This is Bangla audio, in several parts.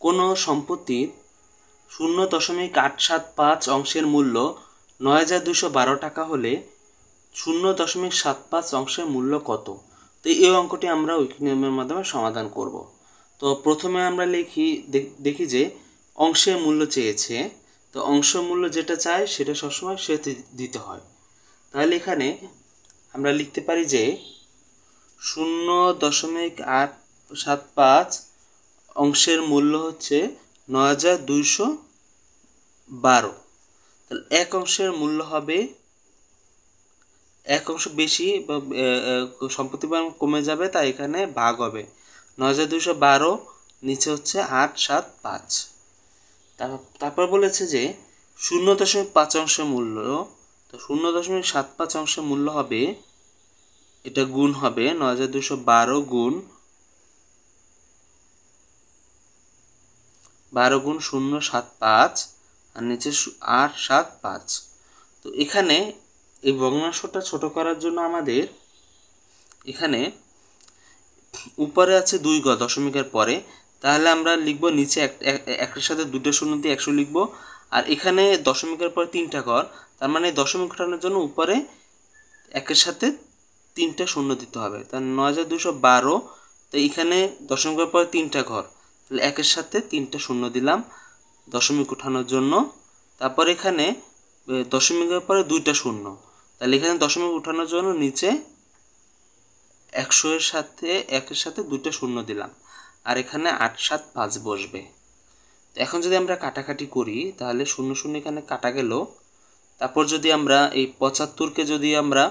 কোনো সম্পত্তির 0.875 অংশের মূল্য 9,212 টাকা হলে 0.75 অংশের মূল্য কত? তো এই অঙ্কটি আমরা ঐকিক নিয়মের মাধ্যমে সমাধান করব। তো প্রথমে আমরা দেখি যে অংশের মূল্য চেয়েছে। তো অংশ মূল্য যেটা চাই সেটা সবসময় সে দিতে হয়। তাহলে এখানে আমরা লিখতে পারি যে 0.875 অংশের মূল্য হচ্ছে 9,212। তাহলে এক অংশের মূল্য হবে, এক অংশ বেশি বা সম্পত্তি কমে যাবে, তাই এখানে ভাগ হবে 9,212, নিচে হচ্ছে 875। তারপর বলেছে যে 0.5 অংশের মূল্য, তো 0.75 অংশের মূল্য হবে, এটা গুণ হবে 9,212 গুণ 0.75 আর নিচে 875। তো এখানে এই ভগ্নাংশটা ছোট করার জন্য আমাদের এখানে উপরে আছে 2 দশমিকের পরে, তাহলে আমরা লিখব নিচে একের সাথে দুটো শূন্য দিয়ে 100 লিখব। আর এখানে দশমিকের পরে 3টা ঘর, তার মানে দশমিক ঘটানোর জন্য উপরে একের সাথে 3টা শূন্য দিতে হবে। তার 9,212, তো এখানে দশমিকের পরে 3টা ঘর, তাহলে একের সাথে 3টা শূন্য দিলাম দশমিক উঠানোর জন্য। তারপর এখানে দশমিকের পরে 2টা শূন্য, তাহলে এখানে দশমিক উঠানোর জন্য নিচে 100 এর সাথে একের সাথে 2টা শূন্য দিলাম, আর এখানে 875 বসবে। তো এখন যদি আমরা কাটাকাটি করি তাহলে 0 0 এখানে কাটা গেল। তারপর যদি আমরা এই 75কে যদি আমরা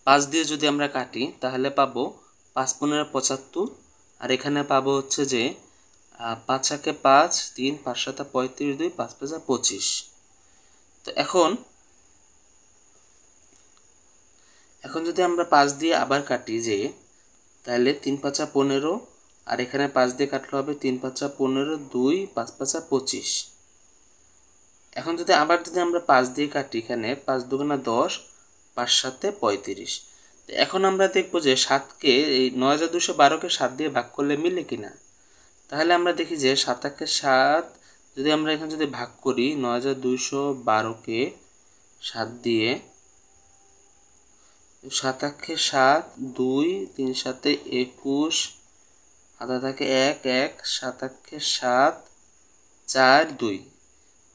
5 দিয়ে যদি আমরা কাটি তাহলে পাবো 5 15 75, আর এখানে পাবো হচ্ছে যে 5 1 5, 3 5 7 35, 2 5 5 25। তো এখন যদি আমরা 5 দিয়ে আবার কাটি যে, তাহলে 3 5 15, আর এখানে 5 দিয়ে কাটলে হবে 3 5 15, 2 5 5 25। এখন যদি আমরা 5 দিয়ে কাটি, এখানে 5 2 10, 5 7 35। তো এখন আমরা দেখব যে 7কে এই 9,212কে 7 দিয়ে ভাগ করলে মিলে কিনা। তাহলে আমরা দেখি যে 7 1 7, যদি আমরা এখানে যদি ভাগ করি 9,212কে 7 দিয়ে, 7 1 7, 2 3 7 21, হাতে থাকে 1 1, 7 1 7, 4 2,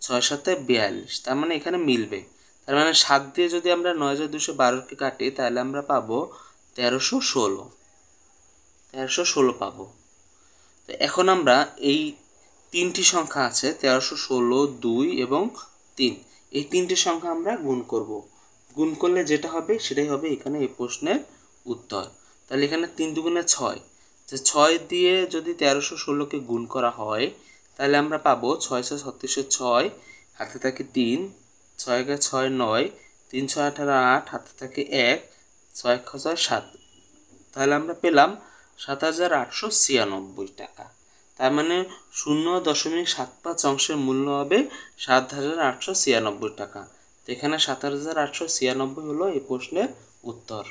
6 7 42। তার মানে এখানে মিলবে। তার মানে 7 দিয়ে যদি আমরা 9,212কে কাটি তাহলে আমরা পাবো 1316 পাবো। তো এখন আমরা এই 3টি সংখ্যা আছে 1316, 2 এবং 3, এই 3টি সংখ্যা আমরা গুণ করব। গুণ করলে যেটা হবে সেটাই হবে এখানে এই প্রশ্নের উত্তর। তাহলে এখানে 3 2 6, যে 6 দিয়ে যদি 1316কে গুণ করা হয় তাহলে আমরা পাবো 6 6 3606, হাতে থাকে 3, 6 1 6 9, 3 6 18 8, হাতে থাকে 1, 6 1 6 7। তাহলে আমরা পেলাম 7,896 টাকা। তার মানে 0.75 অংশের মূল্য হবে 7,896 টাকা। তো এখানে 7,896 হলো এই প্রশ্নের উত্তর।